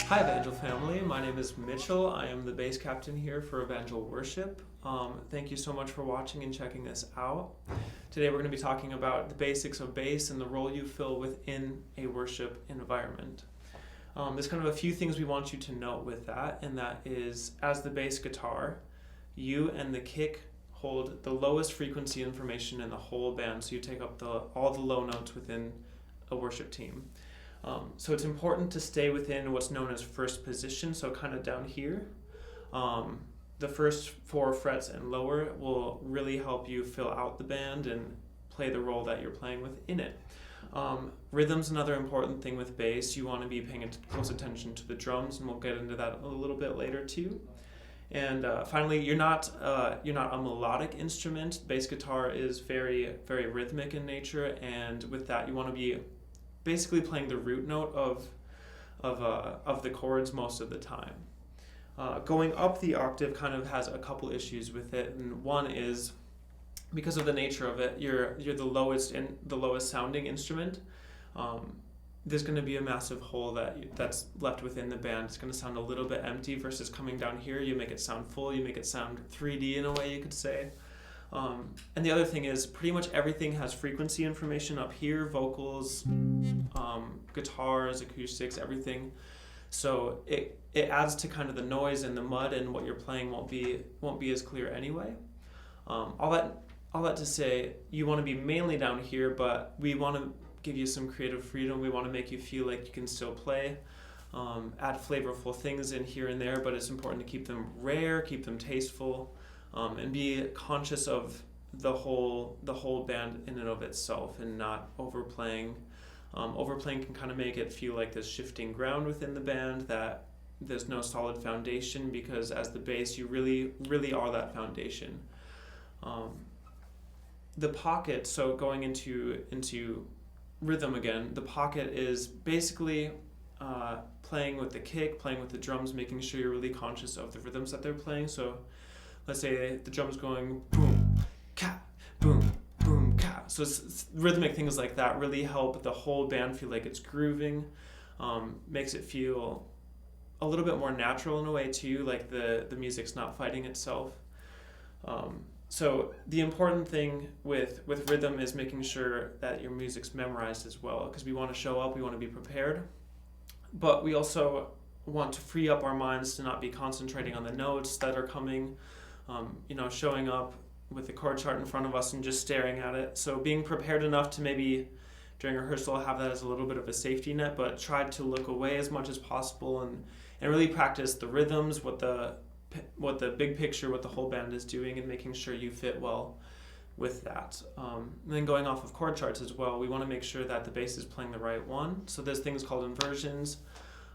Hi Evangel family, my name is Mitchell. I am the bass captain here for Evangel Worship. Thank you so much for watching and checking this out. Today we're going to be talking about the basics of bass and the role you fill within a worship environment. There's kind of a few things we want you to note with that, and that is, as the bass guitar, you and the kick hold the lowest frequency information in the whole band, so you take up all the low notes within a worship team. So it's important to stay within what's known as first position, so kind of down here. The first 4 frets and lower will really help you fill out the band and play the role that you're playing within it. Rhythm's another important thing with bass. You want to be paying close attention to the drums, and we'll get into that a little bit later too. And finally, you're not a melodic instrument. Bass guitar is very, very rhythmic in nature, and with that, you want to be basically playing the root note of the chords most of the time. Going up the octave kind of has a couple issues with it, and one is because of the nature of it, you're the lowest sounding instrument. There's going to be a massive hole that's left within the band. It's going to sound a little bit empty versus coming down here. You make it sound full. You make it sound 3D in a way, you could say. And the other thing is pretty much everything has frequency information up here, vocals, guitars, acoustics, everything. So it adds to kind of the noise and the mud, and what you're playing won't be as clear anyway. All that to say, you want to be mainly down here, but we want to give you some creative freedom. We want to make you feel like you can still play, add flavorful things in here and there, but it's important to keep them rare, keep them tasteful, and be conscious of the whole band in and of itself, and not overplaying. Overplaying can kind of make it feel like there's shifting ground within the band, that there's no solid foundation, because as the bass, you really, really are that foundation. The pocket, so going into rhythm again, the pocket is basically playing with the kick, playing with the drums, making sure you're really conscious of the rhythms that they're playing. So let's say the drum's going boom, ka, boom, boom, ka. So it's rhythmic things like that really help the whole band feel like it's grooving, makes it feel a little bit more natural in a way too, like the music's not fighting itself. So the important thing with rhythm is making sure that your music's memorized as well, because we want to show up, we want to be prepared, but we also want to free up our minds to not be concentrating on the notes that are coming, showing up with the chord chart in front of us and just staring at it. So being prepared enough to maybe during rehearsal have that as a little bit of a safety net, but try to look away as much as possible and really practice the rhythms, what the big picture, what the whole band is doing, and making sure you fit well with that. And then going off of chord charts as well, we want to make sure that the bass is playing the right one. So there's things called inversions.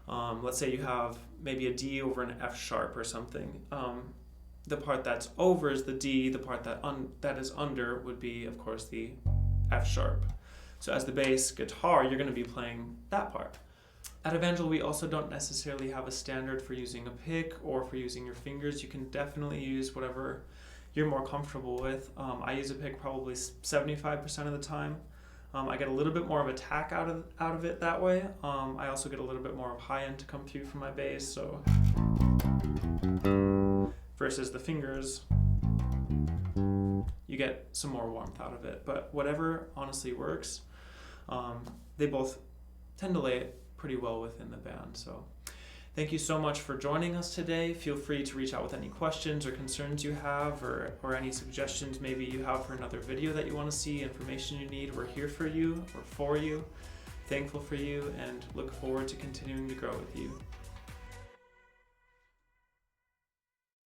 Let's say you have maybe a D over an F sharp or something. The part that's over is the D, the part that is under would be, of course, the F sharp. So as the bass guitar, you're going to be playing that part. At Evangel, we also don't necessarily have a standard for using a pick or for using your fingers. You can definitely use whatever you're more comfortable with. I use a pick probably 75% of the time. I get a little bit more of attack out of it that way. I also get a little bit more of high end to come through from my bass. So versus the fingers, you get some more warmth out of it. But whatever honestly works. They both tend to lay pretty well within the band. So thank you so much for joining us today. Feel free to reach out with any questions or concerns you have, or any suggestions maybe you have for another video that you want to see, information you need. We're here for you, or for you, thankful for you, and look forward to continuing to grow with you.